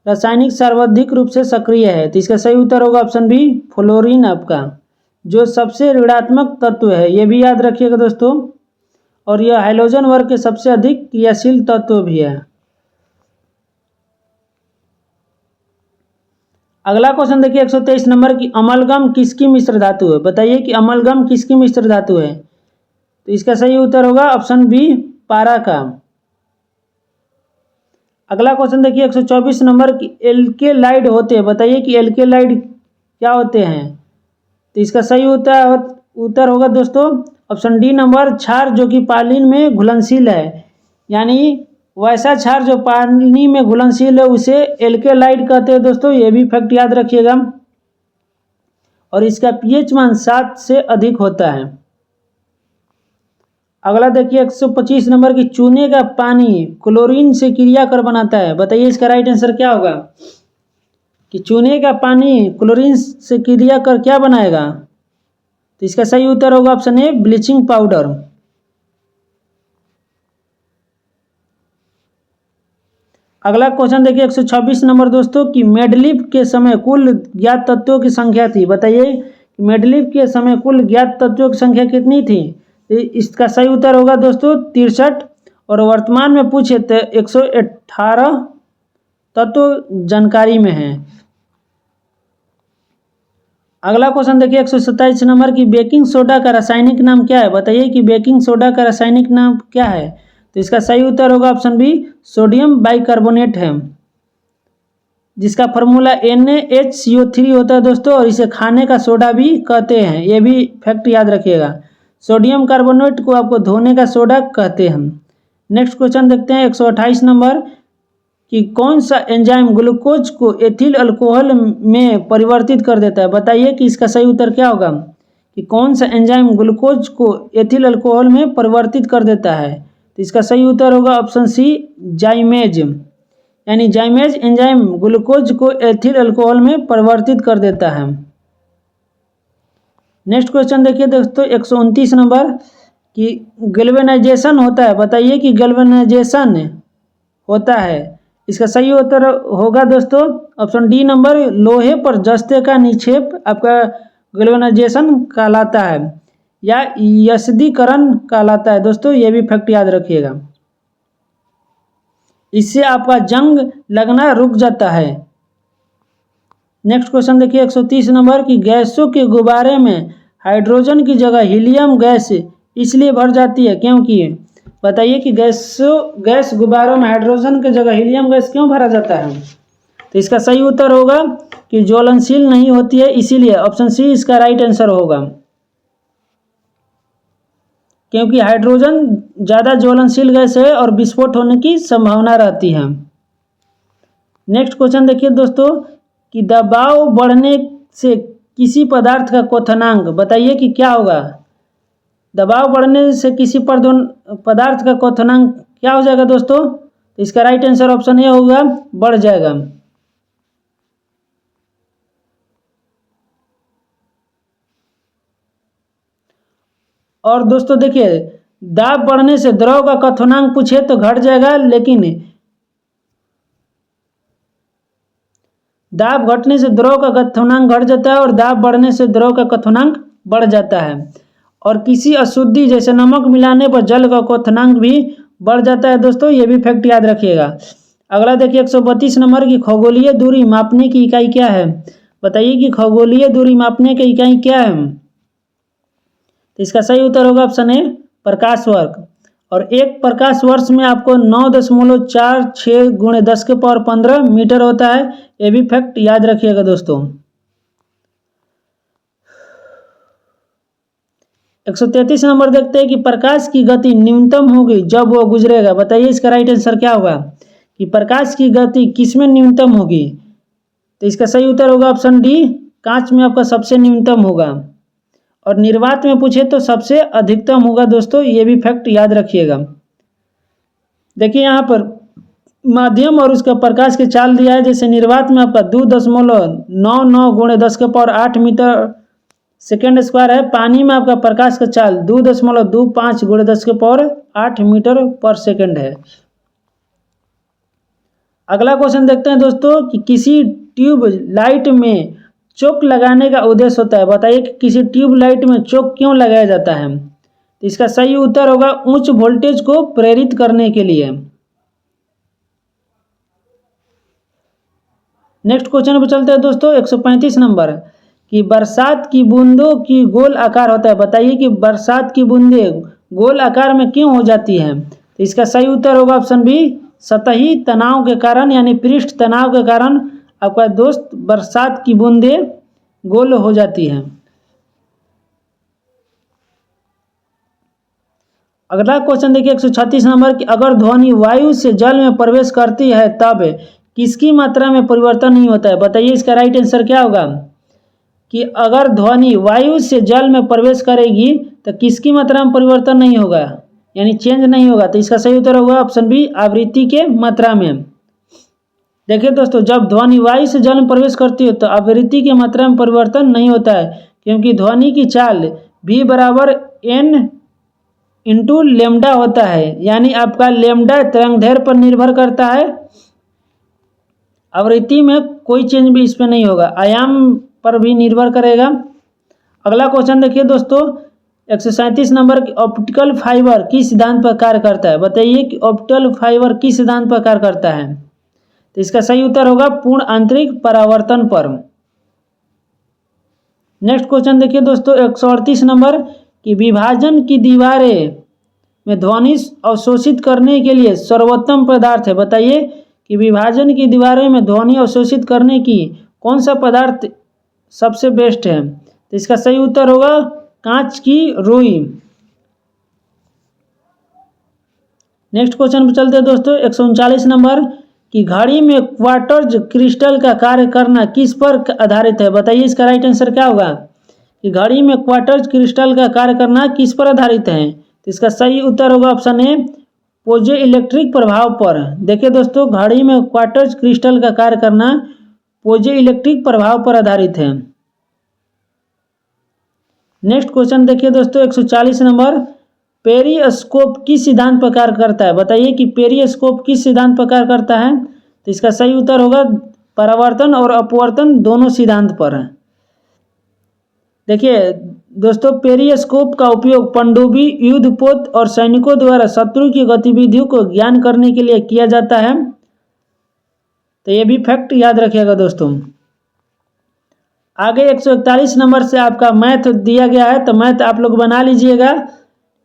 रासायनिक सर्वाधिक रूप से सक्रिय है। तो इसका सही उत्तर होगा ऑप्शन बी फ्लोरीन आपका, जो सबसे ऋणात्मक तत्व है, ये भी याद रखिएगा दोस्तों, और यह हाइड्रोजन वर्ग के सबसे अधिक क्रियाशील तत्व भी है। अगला क्वेश्चन देखिए 123 नंबर की अमलगम किसकी मिश्र धातु है। बताइए कि अमलगम किसकी मिश्र धातु है। तो इसका सही उत्तर होगा ऑप्शन बी पारा का। अगला क्वेश्चन देखिए 124 नंबर की एल्केलाइड होते हैं। बताइए कि एल्केलाइड क्या होते हैं। तो इसका सही उत्तर होगा दोस्तों ऑप्शन डी नंबर क्षार, जो कि पानी में घुलनशील है, यानी वैसा क्षार जो पानी में घुलनशील है उसे एल्केलाइड कहते हैं। दोस्तों ये भी फैक्ट याद रखिएगा, और इसका पीएच मान 7 से अधिक होता है। अगला देखिए 125 नंबर की चूने का पानी क्लोरीन से क्रिया कर बनाता है। बताइए इसका राइट आंसर क्या होगा कि चूने का पानी क्लोरीन से क्रिया कर क्या बनाएगा। तो इसका सही उत्तर होगा ऑप्शन ए ब्लीचिंग पाउडर। अगला क्वेश्चन देखिए 126 नंबर दोस्तों कि मेडलिफ के समय कुल ज्ञात तत्वों की संख्या थी। बताइए मेडलिफ के समय कुल ज्ञात तत्वों की संख्या कितनी थी। इसका सही उत्तर होगा दोस्तों 63, और वर्तमान में पूछे तो 118 तत्व जानकारी में है। अगला क्वेश्चन देखिए 127 नंबर की बेकिंग सोडा का रासायनिक नाम क्या है। बताइए कि बेकिंग सोडा का रासायनिक नाम क्या है। तो इसका सही उत्तर होगा ऑप्शन बी सोडियम बाइकार्बोनेट है, जिसका फॉर्मूला NaHCO3 होता है दोस्तों, और इसे खाने का सोडा भी कहते हैं, ये भी फैक्ट याद रखिएगा। सोडियम कार्बोनेट को आपको धोने का सोडा कहते हैं। नेक्स्ट क्वेश्चन देखते हैं 128 नंबर कि कौन सा एंजाइम ग्लूकोज को एथिल अल्कोहल में परिवर्तित कर देता है। बताइए कि इसका सही उत्तर क्या होगा कि कौन सा एंजाइम ग्लूकोज को एथिल अल्कोहल में परिवर्तित कर देता है? तो इसका सही उत्तर होगा ऑप्शन सी, जाइमेज। यानी जाइमेज एंजाइम ग्लूकोज को एथिल अल्कोहल में परिवर्तित कर देता है। नेक्स्ट क्वेश्चन देखिए दोस्तों 129 नंबर कि गैल्वेनाइजेशन होता है, बताइए कि गैल्वेनाइजेशन होता है। इसका सही उत्तर होगा दोस्तों ऑप्शन डी नंबर, लोहे पर जस्ते का निक्षेप आपका गैल्वेनाइजेशन कहलाता है या यस्दीकरण कहलाता है। दोस्तों ये भी फैक्ट याद रखिएगा, इससे आपका जंग लगना रुक जाता है। नेक्स्ट क्वेश्चन देखिए 130 नंबर की गैसों के गुब्बारे में हाइड्रोजन की जगह हीलियम गैस इसलिए भर जाती है क्योंकि, बताइए कि गैस गुब्बारों में हाइड्रोजन की जगह हीलियम गैस क्यों भरा जाता है? तो इसका सही उत्तर होगा कि ज्वलनशील नहीं होती है इसीलिए, ऑप्शन सी इसका राइट आंसर होगा, क्योंकि हाइड्रोजन ज़्यादा ज्वलनशील गैस है और विस्फोट होने की संभावना रहती है। नेक्स्ट क्वेश्चन देखिए दोस्तों कि दबाव बढ़ने से किसी पदार्थ का क्वथनांक, बताइए कि क्या होगा? दबाव बढ़ने से किसी पदार्थ का क्वथनांक क्या हो जाएगा दोस्तों? तो इसका राइट आंसर ऑप्शन ए होगा, बढ़ जाएगा। और दोस्तों देखिए दाब बढ़ने से द्रव का क्वथनांक पूछे तो घट जाएगा, लेकिन दाब घटने से द्रव का क्वथनांक घट जाता है और दाब बढ़ने से द्रव का क्वथनांक बढ़ जाता है। और किसी अशुद्धि जैसे नमक मिलाने पर जल का क्वथनांक भी बढ़ जाता है। दोस्तों ये भी फैक्ट याद रखिएगा। अगला देखिए 132 नंबर की खगोलीय दूरी मापने की इकाई क्या है? बताइए कि खगोलीय दूरी मापने की इकाई क्या है? तो इसका सही उत्तर होगा ऑप्शन ए, प्रकाश वर्ष। और एक प्रकाश वर्ष में आपको 9.46 गुणे 10 के पावर 15 मीटर होता है। ये भी फैक्ट याद रखिएगा दोस्तों। 133 नंबर देखते हैं कि प्रकाश की गति न्यूनतम होगी जब वो गुजरेगा। बताइए इसका राइट आंसर क्या होगा कि प्रकाश की गति किसमें न्यूनतम होगी? तो इसका सही उत्तर होगा ऑप्शन डी, कांच में आपका सबसे न्यूनतम होगा और निर्वात में पूछे तो सबसे अधिकतम होगा। दोस्तों ये भी फैक्ट याद रखिएगा। देखिए यहाँ पर माध्यम और उसका प्रकाश के चाल दिया है। जैसे निर्वात में आपका 2.99 गुणे 10 के पावर 8 मीटर सेकेंड स्क्वायर है। पानी में आपका प्रकाश का चाल 2.25 गुणे 10 के पावर 8 मीटर पर सेकेंड है। अगला क्वेश्चन देखते हैं दोस्तों कि किसी ट्यूब लाइट में चोक लगाने का उद्देश्य होता है। बताइए कि किसी ट्यूब लाइट में चोक क्यों लगाया जाता है? तो इसका सही उत्तर होगा उच्च वोल्टेज को प्रेरित करने के लिए। नेक्स्ट क्वेश्चन पर चलते हैं दोस्तों 135 नंबर कि बरसात की बूंदों की गोल आकार होता है। बताइए कि बरसात की बूंदें गोल आकार में क्यों हो जाती हैं? तो इसका सही उत्तर होगा ऑप्शन बी, सतही तनाव के कारण, यानी पृष्ठ तनाव के कारण आपका दोस्त बरसात की बूंदें गोल हो जाती हैं। अगला क्वेश्चन देखिए 136 नंबर कि अगर ध्वनि वायु से जल में प्रवेश करती है तब किसकी मात्रा में परिवर्तन नहीं होता है? बताइए इसका राइट आंसर क्या होगा कि अगर ध्वनि वायु से जल में प्रवेश करेगी तो किसकी मात्रा में परिवर्तन नहीं होगा, यानी चेंज नहीं होगा। तो इसका सही उत्तर होगा ऑप्शन बी, आवृत्ति के मात्रा में। देखिए दोस्तों जब ध्वनि वायु से जल में प्रवेश करती है तो आवृत्ति की मात्रा में परिवर्तन नहीं होता है, क्योंकि ध्वनि की चाल v बराबर n इंटू लेमडा होता है। यानी आपका लेमडा तरंगदैर्घ्य पर निर्भर करता है, आवृत्ति में कोई चेंज भी इस पर नहीं होगा, आयाम पर भी निर्भर करेगा। अगला क्वेश्चन देखिए दोस्तों 137 नंबर की ऑप्टिकल फाइबर किस सिद्धांत पर कार्य करता है? बताइए कि ऑप्टिकल फाइबर किस सिद्धांत पर कार्य करता है? तो इसका सही उत्तर होगा पूर्ण आंतरिक परावर्तन पर। नेक्स्ट क्वेश्चन देखिए दोस्तों 138 नंबर कि विभाजन की दीवारें में ध्वनि अवशोषित करने के लिए सर्वोत्तम पदार्थ है। बताइए कि विभाजन की दीवारें में ध्वनि अवशोषित करने की कौन सा पदार्थ सबसे बेस्ट है? तो इसका सही उत्तर होगा कांच की रुई। नेक्स्ट क्वेश्चन पर चलते हैं दोस्तों 139 नंबर कि घड़ी में क्वार्ट्ज क्रिस्टल का कार्य करना किस पर आधारित है? बताइए इसका राइट आंसर क्या होगा कि घड़ी में क्वार्ट्ज क्रिस्टल का कार्य करना किस पर आधारित है। तो इसका सही उत्तर होगा ऑप्शन ए, पोजे इलेक्ट्रिक प्रभाव पर। देखिए दोस्तों, घड़ी में क्वार्ट्ज क्रिस्टल का कार्य करना पोजे इलेक्ट्रिक प्रभाव पर आधारित है। नेक्स्ट क्वेश्चन देखिए दोस्तों, 140 नंबर, पेरिस्कोप किस सिद्धांत पर कार्य करता है। बताइए कि पेरिस्कोप किस सिद्धांत पर कार्य करता है। तो इसका सही उत्तर होगा परावर्तन और अपवर्तन दोनों सिद्धांत पर है। देखिए दोस्तों, पेरिस्कोप का उपयोग पनडुब्बी, युद्धपोत और सैनिकों द्वारा शत्रु की गतिविधियों को ज्ञान करने के लिए किया जाता है। तो ये भी फैक्ट याद रखिएगा दोस्तों। आगे 141 नंबर से आपका मैथ दिया गया है, तो मैथ आप लोग बना लीजिएगा,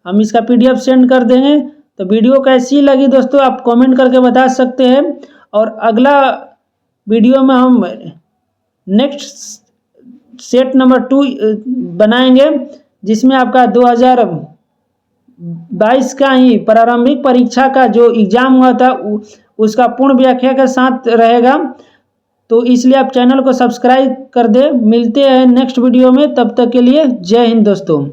हम इसका PDF सेंड कर देंगे। तो वीडियो कैसी लगी दोस्तों आप कमेंट करके बता सकते हैं, और अगला वीडियो में हम नेक्स्ट सेट नंबर 2 बनाएंगे, जिसमें आपका 2022 का ही प्रारंभिक परीक्षा का जो एग्ज़ाम हुआ था उसका पूर्ण व्याख्या के साथ रहेगा। तो इसलिए आप चैनल को सब्सक्राइब कर दें। मिलते हैं नेक्स्ट वीडियो में, तब तक के लिए जय हिंद दोस्तों।